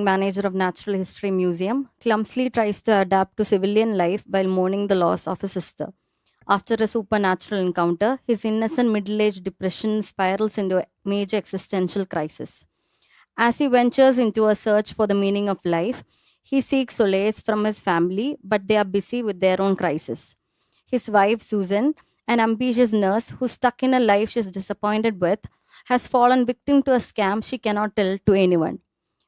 manager of Natural History Museum, clumsily tries to adapt to civilian life while mourning the loss of his sister. After a supernatural encounter, his innocent middle aged depression spirals into a major existential crisis. As he ventures into a search for the meaning of life, he seeks solace from his family, but they are busy with their own crisis. His wife, Susan, an ambitious nurse who's stuck in a life she's disappointed with, has fallen victim to a scam she cannot tell to anyone.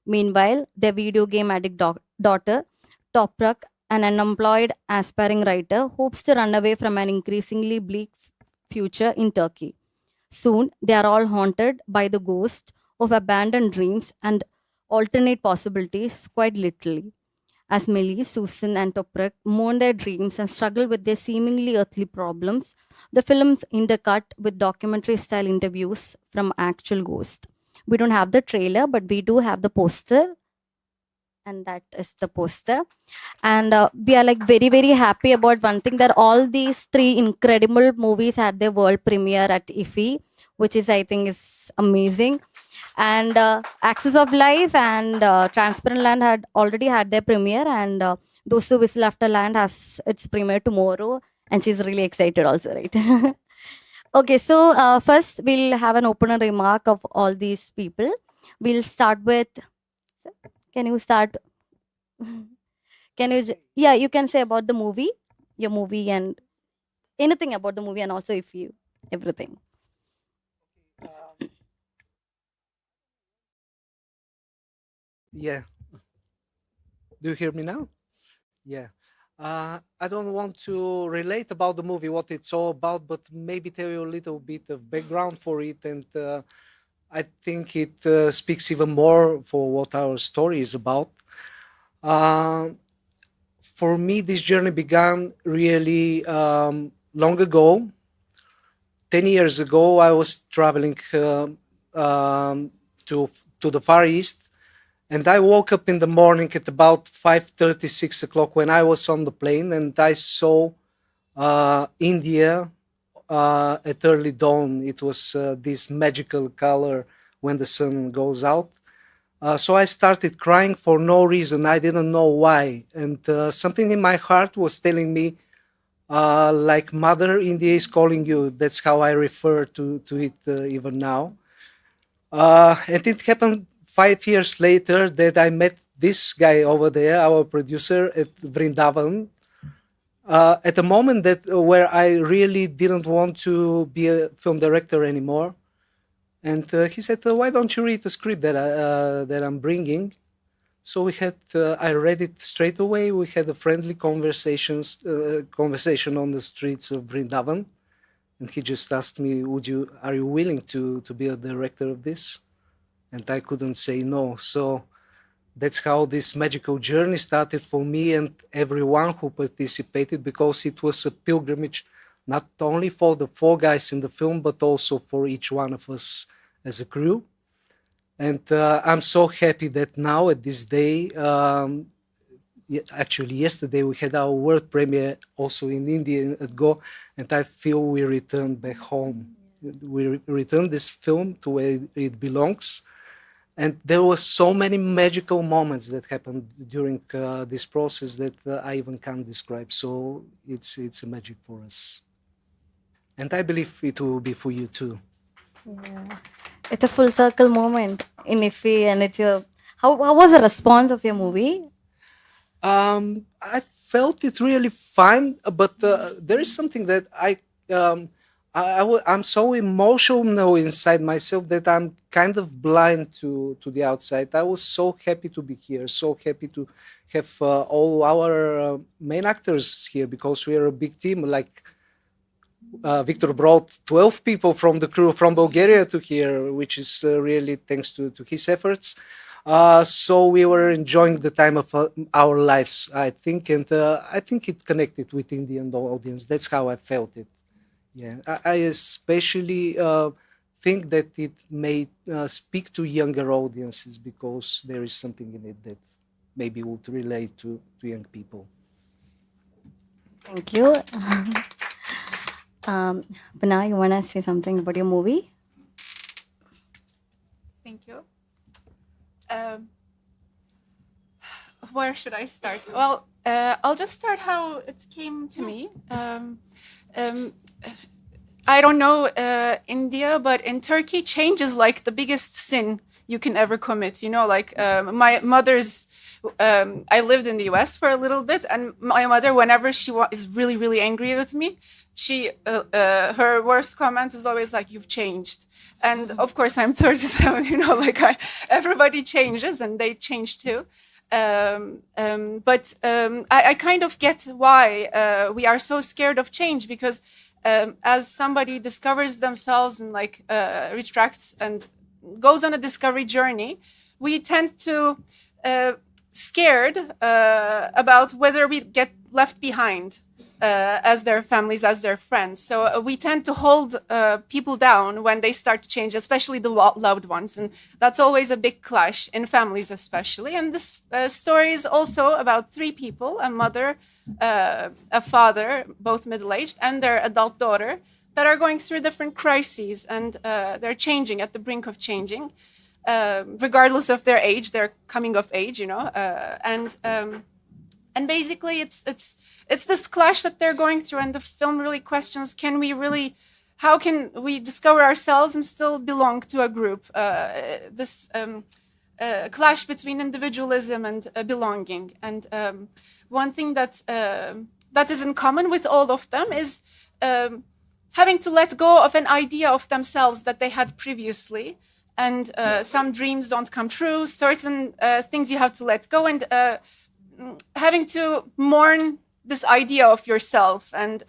Meanwhile, their video game addict daughter, Toprak, an unemployed aspiring writer, hopes to run away from an increasingly bleak future in Turkey. Soon, they are all haunted by the ghost of abandoned dreams and alternate possibilities, quite literally. As Millie, Susan, and Toprak mourn their dreams and struggle with their seemingly earthly problems, the film's intercut with documentary style interviews from actual ghosts. We don't have the trailer, but we do have the poster, and that is the poster. And we are like very, very happy about one thing, that all these three incredible movies had their world premiere at IFI, which is, I think, is amazing. And Axis of Life and Transparent Land had already had their premiere, and Those Who Whistle After Land has its premiere tomorrow, and she's really excited also, right? Okay, so first we'll have an opener remark of all these people. We'll start with. Can you start? Can you? Yeah, you can say about the movie, your movie, and anything about the movie, and also if you everything. Yeah. Do you hear me now? Yeah. I don't want to relate about the movie, what it's all about, but maybe tell you a little bit of background for it. And I think it speaks even more for what our story is about. Uh, for me, this journey began really long ago. 10 years ago, I was traveling to, to the Far East. And I woke up in the morning at about 5:30, 6 o'clock when I was on the plane, and I saw India at early dawn. It was this magical color when the sun goes out. So I started crying for no reason. I didn't know why. And something in my heart was telling me, like, Mother India is calling you. That's how I refer to it even now. And it happened 5 years later that I met this guy over there, our producer at Vrindavan, at a moment that where I really didn't want to be a film director anymore. And he said, "Why don't you read the script that I'm bringing?" So we had. I read it straight away. We had a friendly conversation on the streets of Vrindavan, and he just asked me, Are you willing to be a director of this?" And I couldn't say no. So that's how this magical journey started for me and everyone who participated, because it was a pilgrimage not only for the four guys in the film, but also for each one of us as a crew. And I'm so happy that now at this day, actually yesterday we had our world premiere also in India at Go, and I feel we returned back home. We returned this film to where it belongs, and there were so many magical moments that happened during this process that I even can't describe. So it's a magic for us, and I believe it will be for you too. Yeah. It's a full circle moment in IFI, and it's your. How was the response of your movie? I felt it really fine, but there is something that I'm so emotional inside myself that I'm kind of blind to the outside. I was so happy to be here, so happy to have all our main actors here, because we are a big team. Like Victor brought 12 people from the crew from Bulgaria to here, which is really thanks to his efforts. So we were enjoying the time of our lives, I think, and I think it connected with Indian audience. That's how I felt it. Yeah, I especially think that it may speak to younger audiences, because there is something in it that maybe would relate to young people. Thank you. Bana, you wanna say something about your movie? Thank you. Um, where should I start? Well, I'll just start how it came to me. I don't know India, but in Turkey, change is like the biggest sin you can ever commit. You know, like my mother's. I lived in the U.S. for a little bit, and my mother, whenever she is really, really angry with me, her worst comment is always like, "You've changed." And of course, I'm 37. You know, like everybody changes, and they change too. But I kind of get why we are so scared of change, because as somebody discovers themselves and like retracts and goes on a discovery journey, we tend to scared about whether we get left behind as their families, as their friends. So we tend to hold people down when they start to change, especially the loved ones. And that's always a big clash in families, especially. And this story is also about three people, a mother, a father, both middle-aged, and their adult daughter, that are going through different crises, and they're changing, at the brink of changing. Regardless of their age, they're coming of age, you know, and basically it's this clash that they're going through, and the film really questions: how can we discover ourselves and still belong to a group? This clash between individualism and belonging. And one thing that is in common with all of them is having to let go of an idea of themselves that they had previously. And some dreams don't come true, certain things you have to let go, and having to mourn this idea of yourself and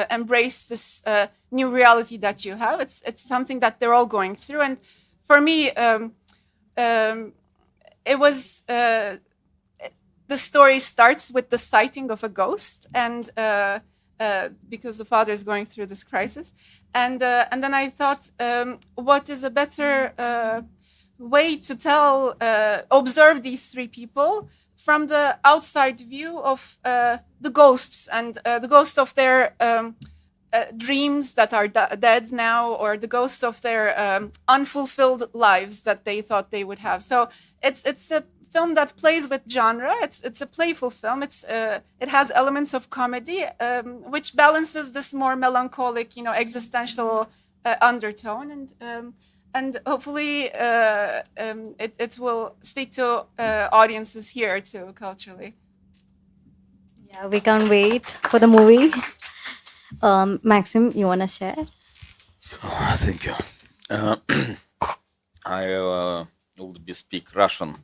embrace this new reality that you have. It's something that they're all going through. And for me, it was the story starts with the sighting of a ghost, and because the father is going through this crisis. And then I thought, what is a better way to observe these three people from the outside view of the ghosts, and the ghosts of their dreams that are dead now, or the ghosts of their unfulfilled lives that they thought they would have. So it's a film that plays with genre. It's a playful film. It has elements of comedy, which balances this more melancholic, you know, existential undertone, and hopefully it will speak to audiences here too, culturally. Yeah, we can't wait for the movie. Maxim, you wanna share? Thank you. I will speak Russian.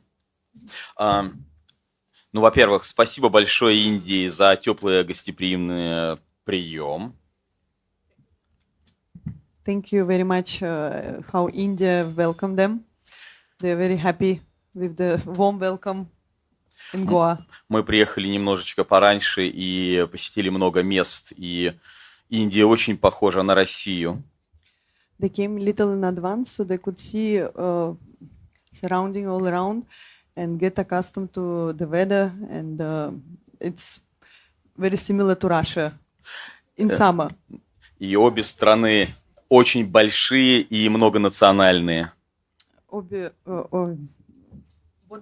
Ну, во-первых, спасибо большое Индии за теплый гостеприимный прием. Thank you very much how India welcomed them. They're very happy with the warm welcome in Goa. Мы приехали немножечко пораньше и посетили много мест, и Индия очень похожа на Россию. They came a little in advance so they could see surrounding all around and get accustomed to the weather, and it's very similar to Russia in summer. И обе страны очень большие и многонациональные. Both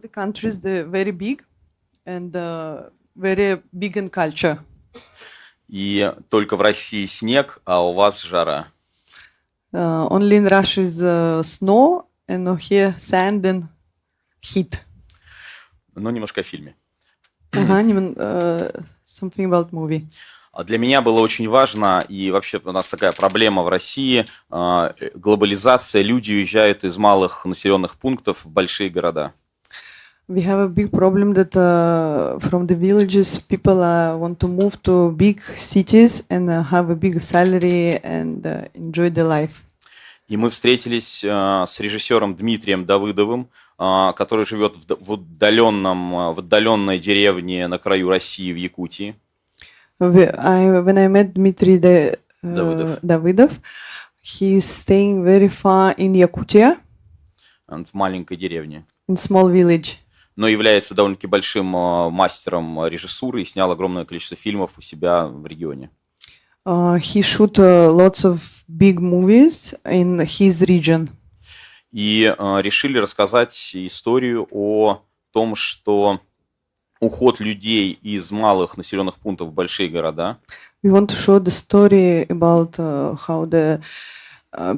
the countries, they're very big and very big in culture. И только в России снег, а у вас жара. Only in Russia is snow, and here sand and heat. Ну, немножко о фильме. Something about movie. Для меня было очень важно, и вообще у нас такая проблема в России, глобализация, люди уезжают из малых населенных пунктов в большие города. We have a big problem that from the villages people want to move to big cities and have a big salary and enjoy the life. И мы встретились с режиссером Дмитрием Давыдовым, который живет в отдаленной деревне на краю России, в Якутии. When I met Dmitry Давыдов, he is staying very far in Yakutia. В маленькой деревне. In small village. Но является довольно-таки большим мастером режиссуры и снял огромное количество фильмов у себя в регионе. He shoot lots of big movies in his region. И решили рассказать историю о том, что уход людей из малых населенных пунктов в большие города. We want to show the story about how the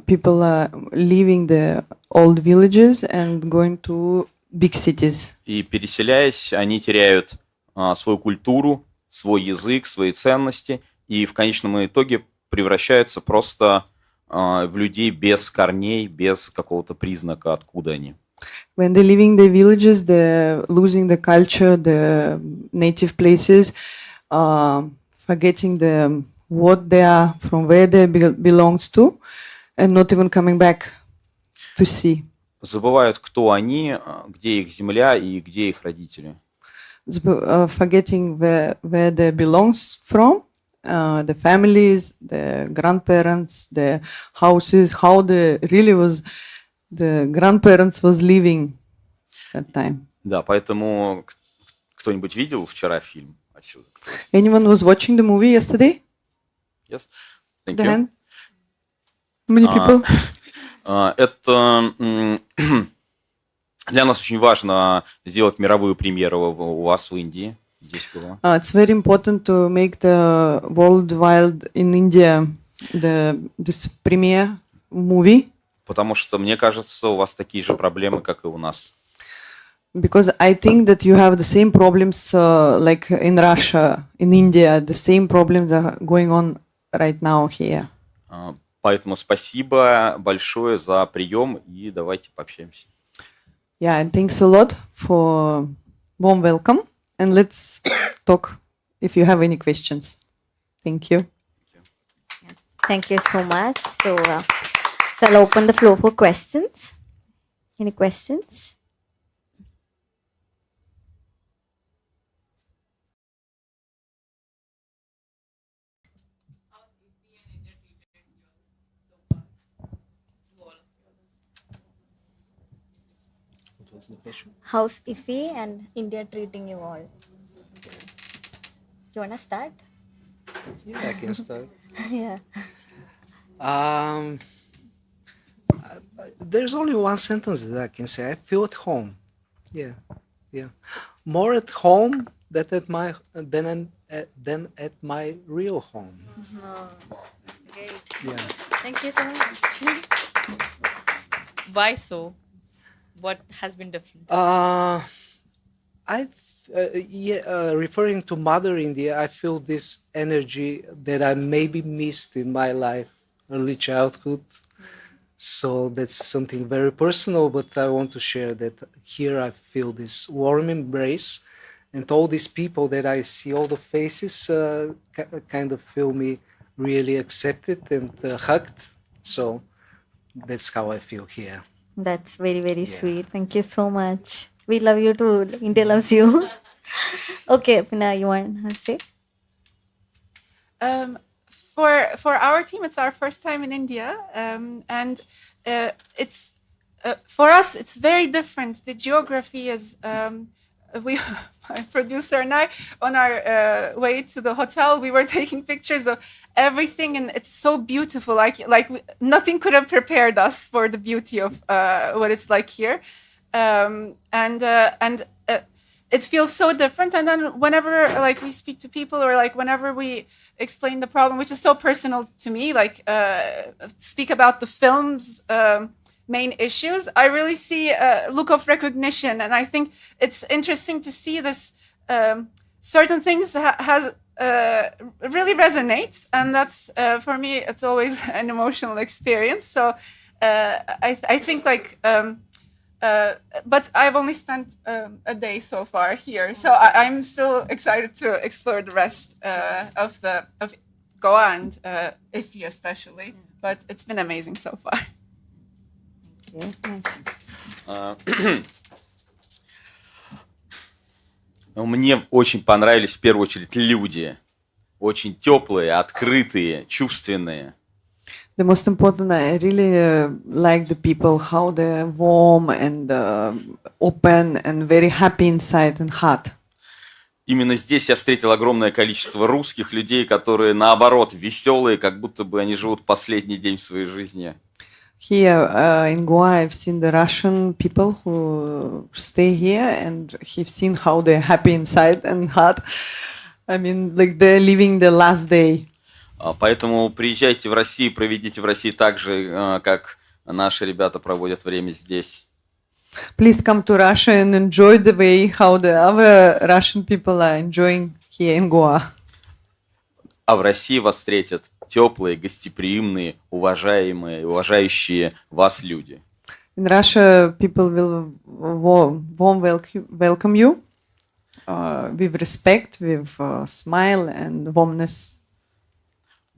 people are leaving the old villages and going to big cities. И переселяясь, они теряют свою культуру, свой язык, свои ценности, и в конечном итоге превращаются просто в людей без корней, без какого-то признака, откуда они. When they're leaving the villages, they're losing the culture, the native places, forgetting what they are, from where they belongs to, and not even coming back to see. Забывают, кто они, где их земля и где их родители. Forgetting where they belongs from, the families, the grandparents, the houses, how the grandparents was living that time. Да, поэтому кто-нибудь видел вчера фильм отсюда? Anyone was watching the movie yesterday? Yes? Thank The you. hand? How many people? Это для нас очень важно сделать мировую премьеру у вас в Индии. Здесь было. It's very important to make the worldwide in India this premiere movie, Потому что, мне кажется, у вас такие же проблемы, как и у нас. because I think that you have the same problems like in Russia, in India, the same problems are going on right now here. Поэтому спасибо большое за прием, и давайте пообщаемся. Yeah, and thanks a lot for warm welcome, and let's talk if you have any questions. Thank you. Thank you so much. So I'll open the floor for questions. Any questions? How's IFE and India treating you all? Do you wanna start? Yeah, I can start. Yeah. There's only one sentence that I can say. I feel at home. Yeah, yeah. More at home than at my real home. Great. Yeah. Thank you so much. Why so? What has been different? Referring to Mother India, I feel this energy that I maybe missed in my life, early childhood. So that's something very personal, but I want to share that here I feel this warm embrace, and all these people that I see, all the faces, kind of feel me really accepted and hugged. So that's how I feel here. That's very, very sweet. Thank you so much. We love you too. India loves you. Okay, Pina, you want to say? For our team, it's our first time in India, and it's for us it's very different. The geography is my producer and I, on our way to the hotel, we were taking pictures of everything, and it's so beautiful. Nothing could have prepared us for the beauty of what it's like here, and it feels so different. And then whenever we speak to people, or whenever we explain the problem, which is so personal to me, speak about the film's main issues, I really see a look of recognition, and I think it's interesting to see this. Certain things has really resonates, and that's for me, it's always an emotional experience. So I think but I've only spent a day so far here, so I'm still excited to explore the rest of Goa and IFE especially. But it's been amazing so far. Мне очень понравились в первую очередь люди. Очень теплые, открытые, чувственные. The most important, I really like the people, how they're warm and open and very happy inside and heart. Именно здесь я встретил огромное количество русских людей, которые, наоборот, веселые, как будто бы они живут последний день в своей жизни. here in Goa, I've seen the Russian people who stay here, and I've seen how they're happy inside and heart. I mean, like they're living the last day. Поэтому приезжайте в Россию, проведите в России так же, как наши ребята проводят время здесь. Please come to Russia and enjoy the way how the other Russian people are enjoying here in Goa. А в России вас встретят теплые, гостеприимные, уважающие вас люди. In Russia, people will warm welcome you with respect, with smile and warmness.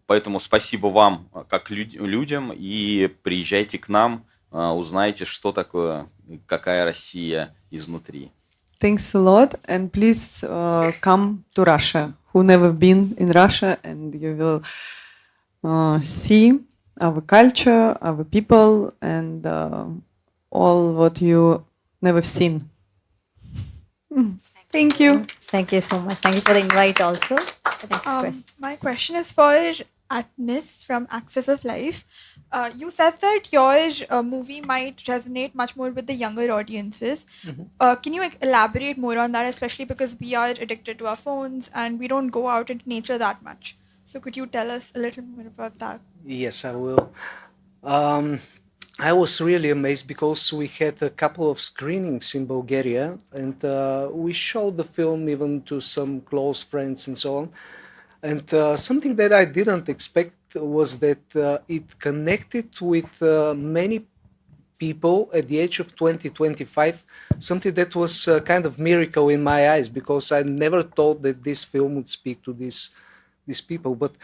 Поэтому спасибо вам, как людям, и приезжайте к нам, узнайте, что такое, какая Россия изнутри. Thanks a lot, and please come to Russia. Who never been in Russia, and you will see our culture, our people, and all what you never seen. Thank you. Thank you so much. Thank you for the invite also. The next question. My question is for Atnis from Access of Life. You said that your movie might resonate much more with the younger audiences. Can you elaborate more on that, especially because we are addicted to our phones and we don't go out into nature that much? So could you tell us a little more about that? Yes, I will. I was really amazed because we had a couple of screenings in Bulgaria, and we showed the film even to some close friends and so on. And something that I didn't expect was that it connected with many people at the age of 20, 25, something that was a kind of miracle in my eyes, because I never thought that this film would speak to these people. But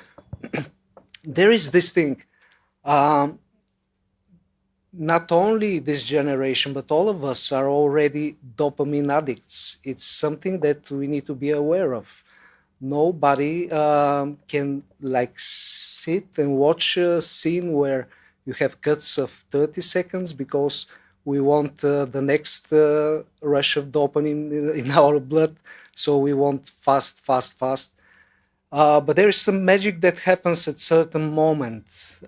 there is this thing, not only this generation, but all of us are already dopamine addicts. It's something that we need to be aware of. Nobody can like sit and watch a scene where you have cuts of 30 seconds because we want the next rush of dopamine in our blood. So we want fast. But there is some magic that happens at certain moment.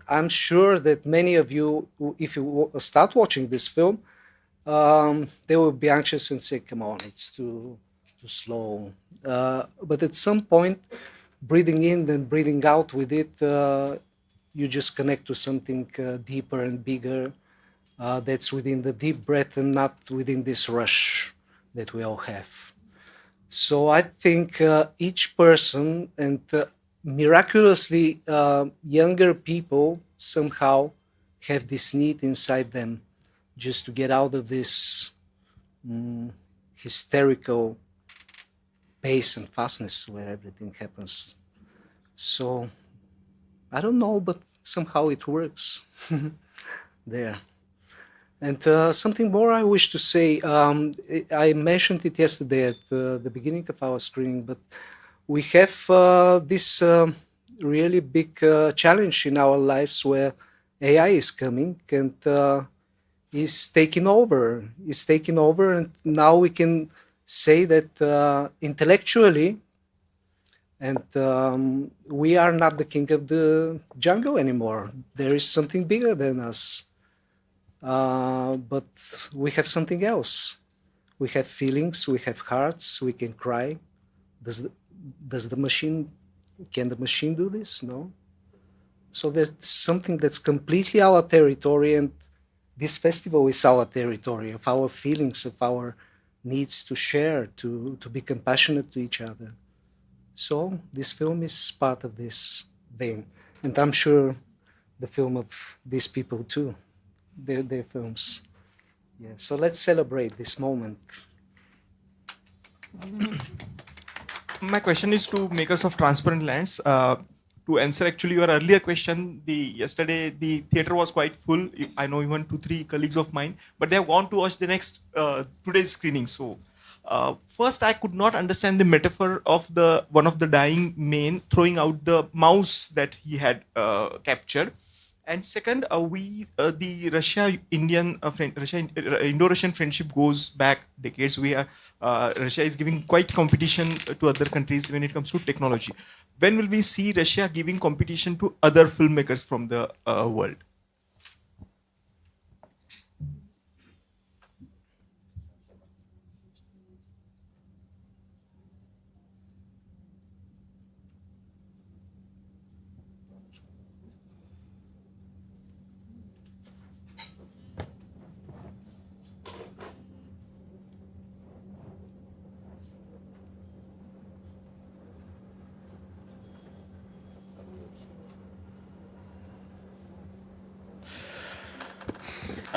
I'm sure that many of you, if you start watching this film, they will be anxious and say, come on, it's too slow. But at some point, breathing in and breathing out with it, you just connect to something deeper and bigger that's within the deep breath and not within this rush that we all have. So I think each person, and miraculously younger people somehow have this need inside them just to get out of this hysterical pace and fastness where everything happens. So I don't know, but somehow it works there. And something more I wish to say, I mentioned it yesterday at the beginning of our screening, but we have this really big challenge in our lives where AI is coming and is taking over. It's taking over, and now we can say that intellectually, and we are not the king of the jungle anymore. There is something bigger than us. But we have something else. We have feelings, we have hearts, we can cry. Can the machine do this? No. So that's something that's completely our territory, and this festival is our territory, of our feelings, of our needs to share, to be compassionate to each other. So this film is part of this vein, and I'm sure the film of these people too. Their films. Yeah. So let's celebrate this moment. My question is to makers of Transparent Lands. To answer actually your earlier question, yesterday the theater was quite full. I know even 2-3 colleagues of mine, but they have gone to watch the next today's screening. So first, I could not understand the metaphor of one of the dying men throwing out the mouse that he had captured. And second, the Indo-Russian friendship goes back decades. Russia is giving quite competition to other countries when it comes to technology. When will we see Russia giving competition to other filmmakers from the world?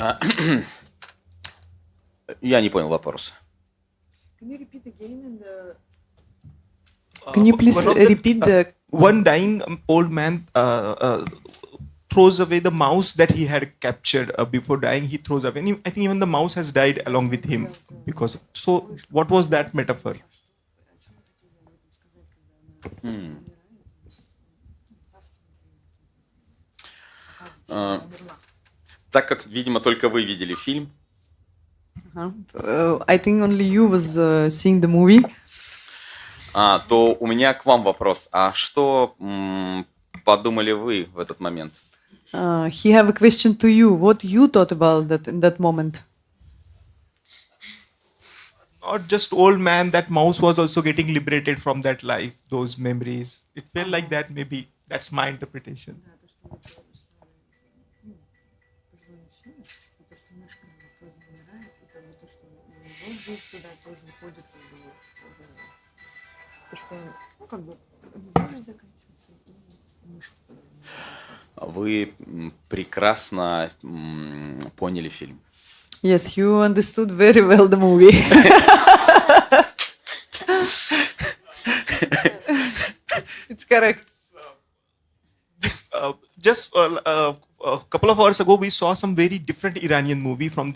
А, Я не понял вопрос. Can you repeat again? Can you please one of the- repeat the? One dying old man throws away the mouse that he had captured before dying. He throws away. And I think even the mouse has died along with him because. So, what was that metaphor? Так как, видимо, только вы видели фильм, I think only you was seeing the movie. то у меня к вам вопрос. А что подумали вы в этот момент? He have a question to you. What you thought about that in that moment? Not just old man, that mouse was also getting liberated from that life, those memories. It felt like that, maybe. That's my interpretation. Вы прекрасно поняли фильм. Yes, you understood very well the movie. It's correct. Just a couple of hours ago, we saw some very different Iranian movie from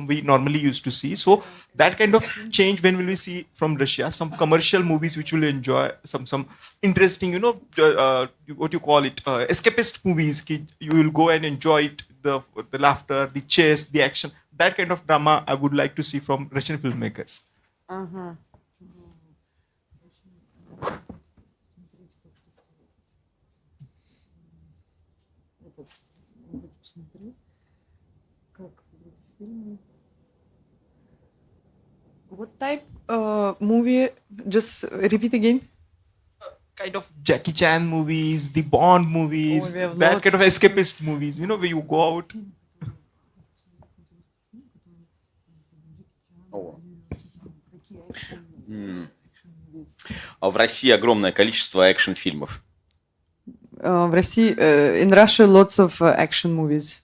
we normally used to see. So that kind of change, when will we see from Russia? Some commercial movies which we'll enjoy, some interesting, what you call it, escapist movies. You will go and enjoy it, the laughter, the chase, the action. That kind of drama I would like to see from Russian filmmakers. What type movie? Just repeat again. Kind of Jackie Chan movies, the Bond movies, Oh, we have that lots. kind of escapist movies, where you go out. В России огромное количество экшн-фильмов. В России, in Russia, lots of action movies,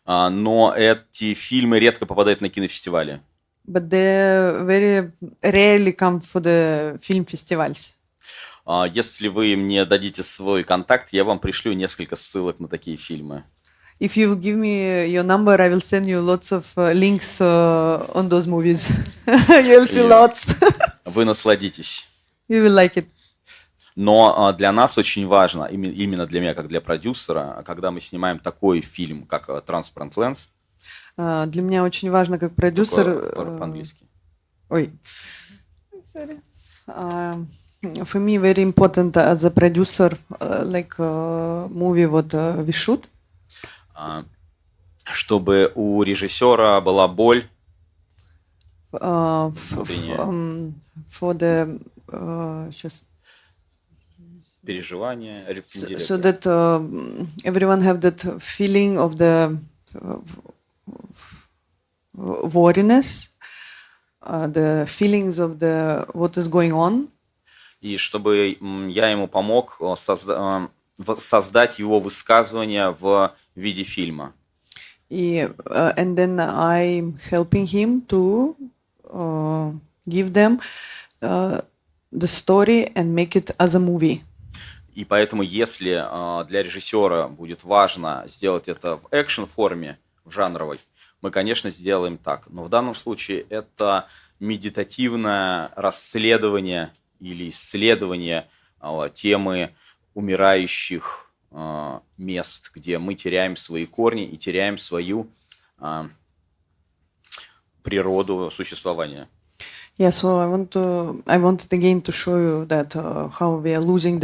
Но эти фильмы редко попадают на кинофестивали. but they very rarely come for the film festivals. Если вы мне дадите свой контакт, я вам пришлю несколько ссылок на такие фильмы. If you will give me your number, I will send you lots of links on those movies. You'll see Yeah. lots. Вы насладитесь. You will like it. Но для нас очень важно, именно для меня, как для продюсера, когда мы снимаем такой фильм, как Transparent Lens, Для меня очень важно, как продюсер. по-английски. Ой. Sorry. For me, very important as a producer, like movie what we shoot. Чтобы у режиссера была боль, For the сейчас. переживания, So that everyone have that feeling of the worriness, the feelings of the what is going on. и чтобы я ему помог создать его высказывания в виде фильма. And then I'm helping him to give them the story and make it as a movie. И поэтому, если для режиссера будет важно сделать это в экшн-форме, в жанровой, мы, конечно, сделаем так. Но в данном случае это медитативное расследование или исследование темы умирающих мест, где мы теряем свои корни и теряем свою природу существования. Yeah, so I wanted again to show you that how we are losing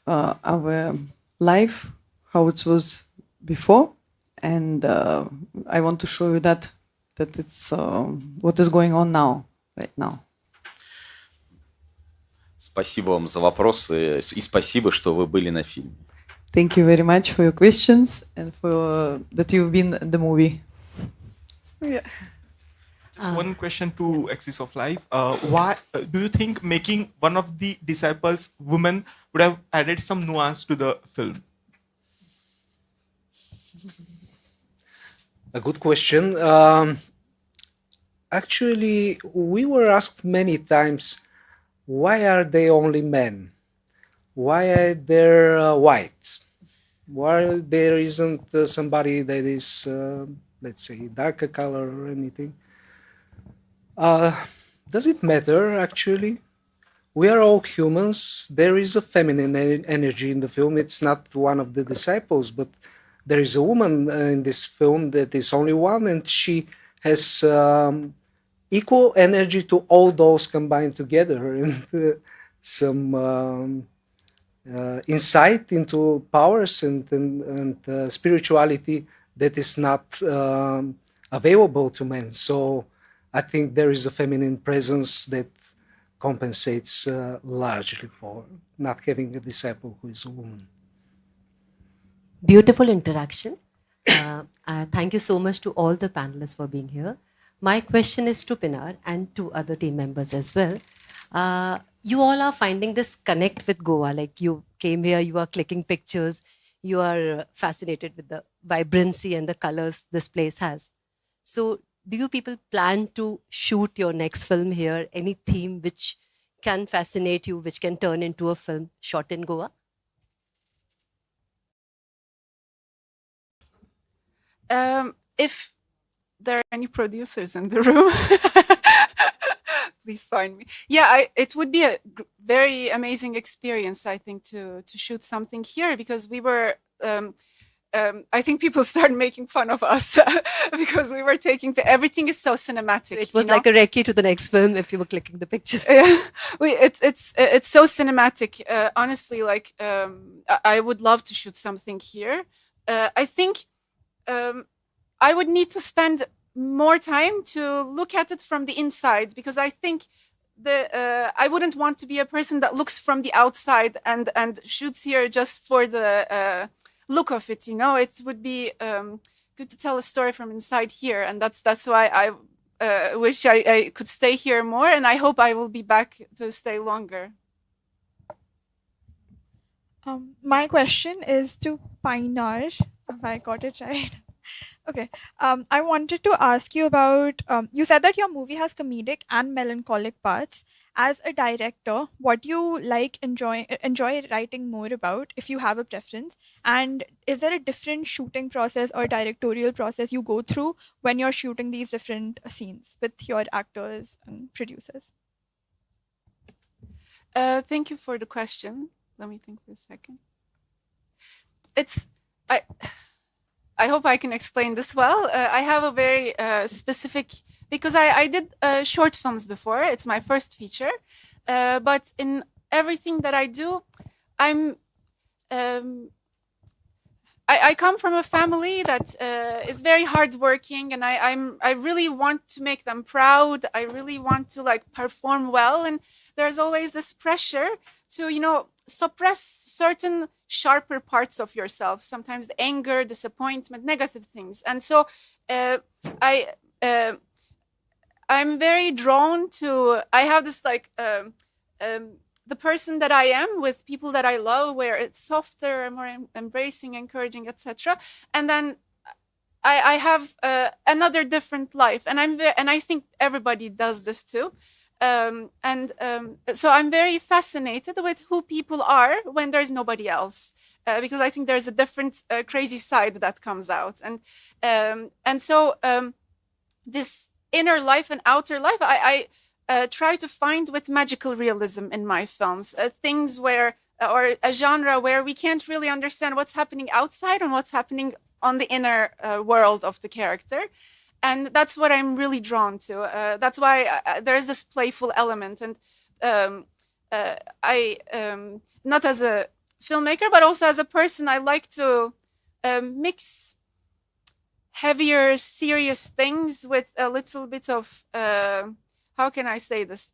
our life, how it was before, and I want to show you that it's what is going on now, right now. Спасибо вам за вопросы и спасибо, что вы были на фильме. Thank you very much for your questions and for that you've been in the movie. Yeah. Just one question to Axis of Life. Why do you think making one of the disciples woman would have added some nuance to the film? A good question. Actually, we were asked many times, why are they only men? Why are they white? Why there isn't somebody that is, let's say, darker color or anything? Does it matter, actually? We are all humans. There is a feminine energy in the film. It's not one of the disciples, but there is a woman in this film that is only one, and she has equal energy to all those combined together, and some insight into powers and spirituality that is not available to men. So I think there is a feminine presence that compensates largely for not having a disciple who is a woman. Beautiful interaction. Thank you so much to all the panelists for being here. My question is to Pinar and to other team members as well. You all are finding this connect with Goa. Like you came here, you are clicking pictures, you are fascinated with the vibrancy and the colors this place has. So, do you people plan to shoot your next film here? Any theme which can fascinate you, which can turn into a film shot in Goa? If there are any producers in the room, please find me. Yeah, it would be a very amazing experience, I think, to shoot something here, because we were. I think people started making fun of us because we were taking everything is so cinematic. It was like a recce to the next film if you were clicking the pictures. It's so cinematic. Honestly, like I would love to shoot something here. I think I would need to spend more time to look at it from the inside, because I think I wouldn't want to be a person that looks from the outside and shoots here just for the look of it. It would be good to tell a story from inside here, and that's why I wish I could stay here more, and I hope I will be back to stay longer. My question is to Pinar, if I got it right. Okay. I wanted to ask you about, you said that your movie has comedic and melancholic parts. As a director, what do you enjoy writing more about, if you have a preference? And is there a different shooting process or directorial process you go through when you're shooting these different scenes with your actors and producers? Thank you for the question. Let me think for a second. I hope I can explain this well. I have a very specific, because I did short films before. It's my first feature. But in everything that I do, I come from a family that is very hardworking, and I really want to make them proud. I really want to perform well, and there's always this pressure to suppress certain sharper parts of yourself. Sometimes the anger, disappointment, negative things, and so I'm very drawn to. I have this the person that I am with people that I love, where it's softer, more embracing, encouraging, etc. And then I have another different life, and I think everybody does this too. So I'm very fascinated with who people are when there's nobody else, because I think there's a different crazy side that comes out, and so this inner life and outer life, I try to find with magical realism in my films, things where, or a genre where we can't really understand what's happening outside and what's happening on the inner world of the character. And that's what I'm really drawn to. That's why there is this playful element. And I, not as a filmmaker, but also as a person, I like to mix heavier, serious things with a little bit of, how can I say this?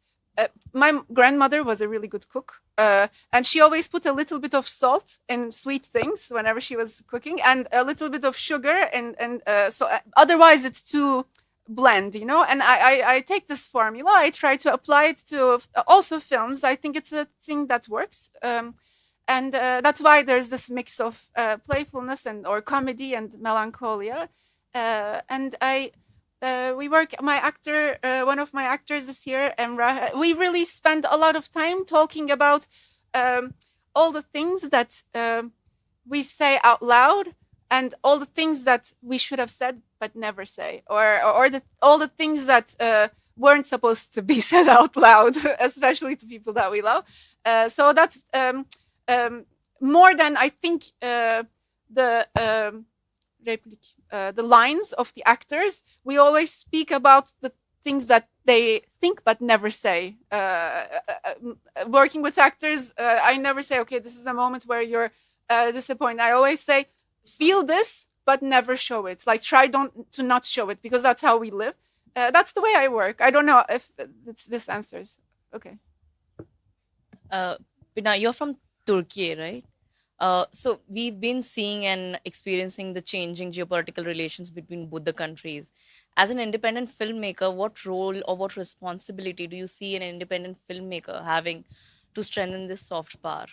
My grandmother was a really good cook. And she always put a little bit of salt in sweet things whenever she was cooking, and a little bit of sugar, and so otherwise it's too bland, And I take this formula, I try to apply it to also films. I think it's a thing that works, and that's why there's this mix of playfulness or comedy and melancholia. and we work. One of my actors is here, Emrah. We really spend a lot of time talking about all the things that we say out loud, and all the things that we should have said but never say, or all the things that weren't supposed to be said out loud, especially to people that we love. So that's more than I think the the lines of the actors. We always speak about the things that they think but never say. Working with actors, I never say, okay, this is a moment where you're disappointed. I always say, feel this but never show it. Like, try to not show it, because that's how we live. That's the way I work. I don't know if this answers. Okay. Pinar, you're from Turkey, right? So we've been seeing and experiencing the changing geopolitical relations between both the countries. As an independent filmmaker, what role or what responsibility do you see an independent filmmaker having to strengthen this soft power?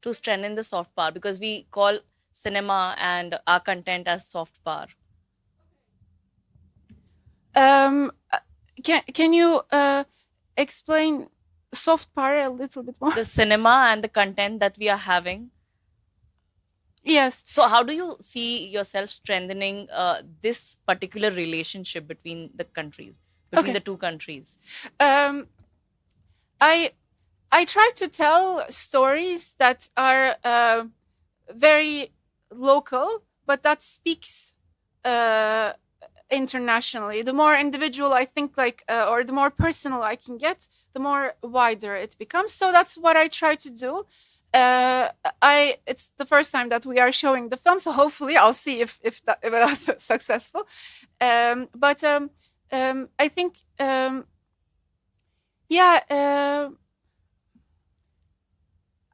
To strengthen the soft power, because we call cinema and our content as soft power. Can you explain soft power a little bit more? The cinema and the content that we are having. Yes. So how do you see yourself strengthening this particular relationship between the countries, between Okay. the two countries? I try to tell stories that are very local, but that speaks internationally. The more individual I think, or the more personal I can get, the more wider it becomes. So that's what I try to do. It's the first time that we are showing the film, so hopefully I'll see if it was successful. But I think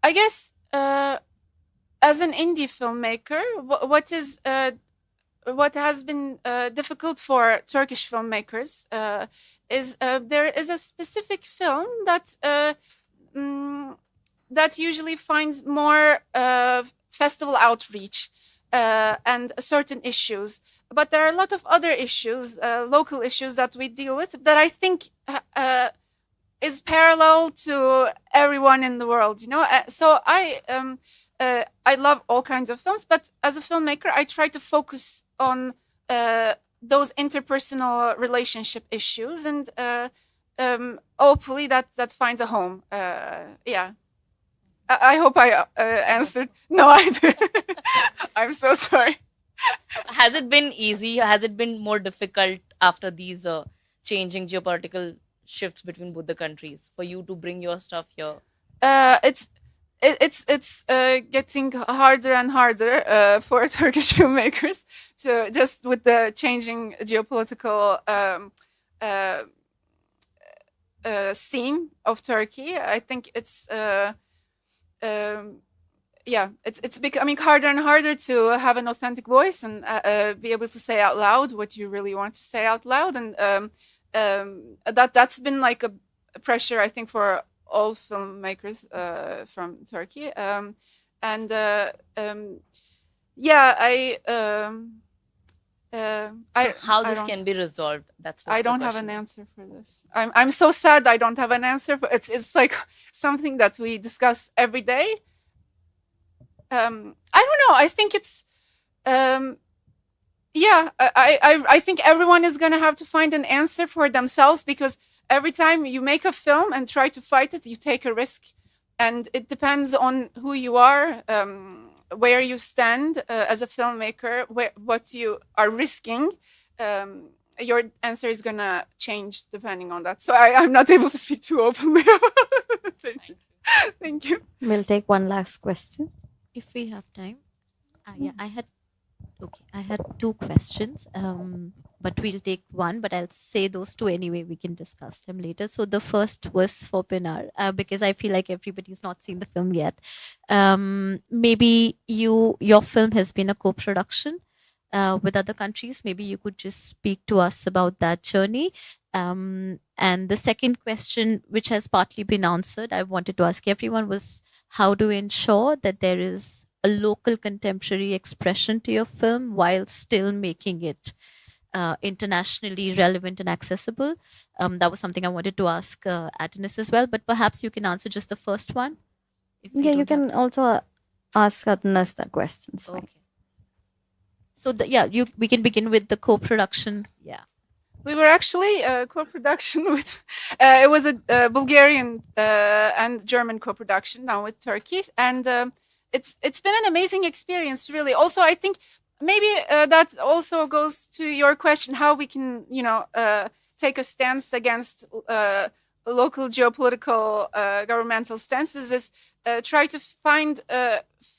I guess as an indie filmmaker, what has been difficult for Turkish filmmakers is there is a specific film that that usually finds more festival outreach and certain issues. But there are a lot of other issues, local issues that we deal with, that I think is parallel to everyone in the world. So I love all kinds of films, but as a filmmaker, I try to focus on those interpersonal relationship issues, and hopefully that finds a home. Yeah. I hope I answered. No, I did. I'm so sorry. Has it been easy? Has it been more difficult after these changing geopolitical shifts between both the countries for you to bring your stuff here? It's getting harder and harder for Turkish filmmakers to, just with the changing geopolitical scene of Turkey. I think it's it's becoming harder and harder to have an authentic voice and be able to say out loud what you really want to say out loud, and that's been like a pressure, I think, for all filmmakers from Turkey. How this can be resolved? That's what I the don't have question an is. answer for this. I'm so sad I don't have an answer. But it's like something that we discuss every day. I don't know. I think it's I think everyone is gonna have to find an answer for themselves, because every time you make a film and try to fight it, you take a risk, and it depends on who you are, where you stand as a filmmaker, what you are risking. Your answer is gonna change depending on that. So I'm not able to speak too openly. Thank you. Thank you. We'll take one last question. If we have time. I had two questions, but we'll take one, but I'll say those two anyway. We can discuss them later. So the first was for Pinar, because I feel like everybody's not seen the film yet. Maybe your film has been a co-production with other countries. Maybe you could just speak to us about that journey. And the second question, which has partly been answered, I wanted to ask everyone, was how do we ensure that there is a local contemporary expression to your film while still making it internationally relevant and accessible? That was something I wanted to ask Adonis as well, but perhaps you can answer just the first one. if we Yeah, you don't have can also ask Adnas the questions. to- Okay. So we can begin with the co-production. Yeah. We were actually co-production with. It was a Bulgarian and German co-production now with Turkey, and it's been an amazing experience, really. Also, I think maybe that also goes to your question, how we can, take a stance against local geopolitical governmental stances. Is try to find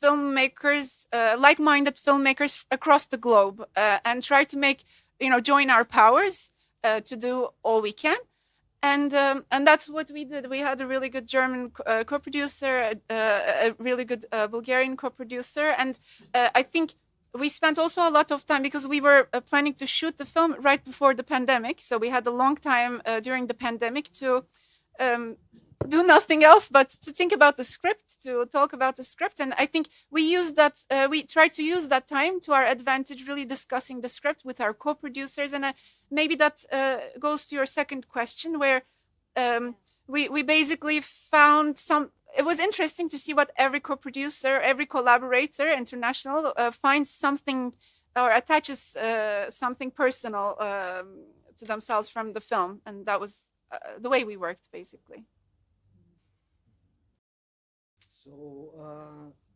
filmmakers, like-minded filmmakers across the globe, and try to make. Join our powers to do all we can, and that's what we did. We had a really good German co-producer, a really good Bulgarian co-producer, and I think we spent also a lot of time because we were planning to shoot the film right before the pandemic. So we had a long time during the pandemic to do nothing else but to think about the script, to talk about the script. And I think we used that, we tried to use that time to our advantage, really discussing the script with our co-producers. And maybe that goes to your second question, where we basically found it was interesting to see what every co-producer, every collaborator, international, finds something or attaches something personal to themselves from the film. And that was the way we worked, basically. So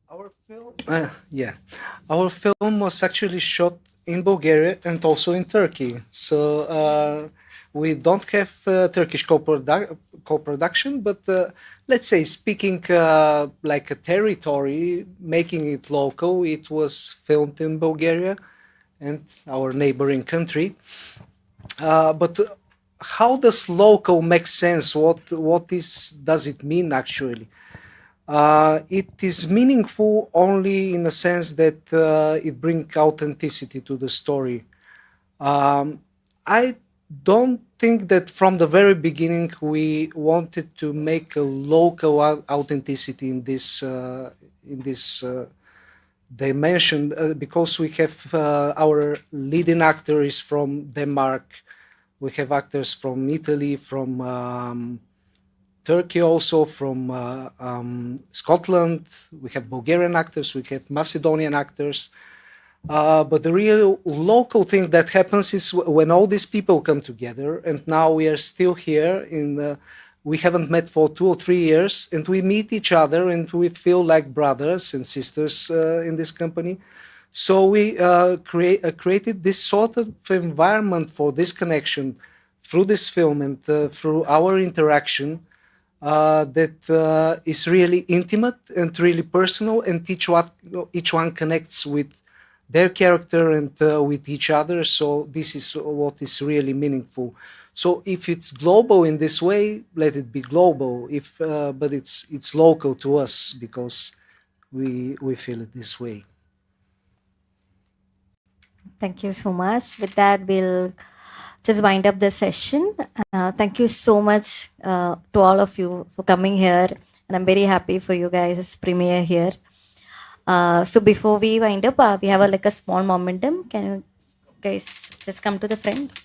our film was actually shot in Bulgaria and also in Turkey. So we don't have Turkish co-production, but let's say speaking like a territory, making it local, it was filmed in Bulgaria and our neighboring country. But how does local make sense? What does it mean actually? It is meaningful only in the sense that it brings authenticity to the story. I don't think that from the very beginning we wanted to make a local authenticity in this dimension, because we have our leading actor is from Denmark. We have actors from Italy, from Turkey, also from Scotland. We have Bulgarian actors, we have Macedonian actors. But the real local thing that happens is when all these people come together, and now we are still here we haven't met for 2 or 3 years, and we meet each other and we feel like brothers and sisters in this company. So we created this sort of environment for this connection through this film and through our interaction that is really intimate and really personal, and each one connects with their character and with each other. So this is what is really meaningful. So if it's global in this way, let it be global. But it's local to us because we feel it this way. Thank you so much. With that, we'll just wind up the session. Thank you so much to all of you for coming here. And I'm very happy for you guys' premiere here. So before we wind up, we have a small momentum. Can you guys just come to the front?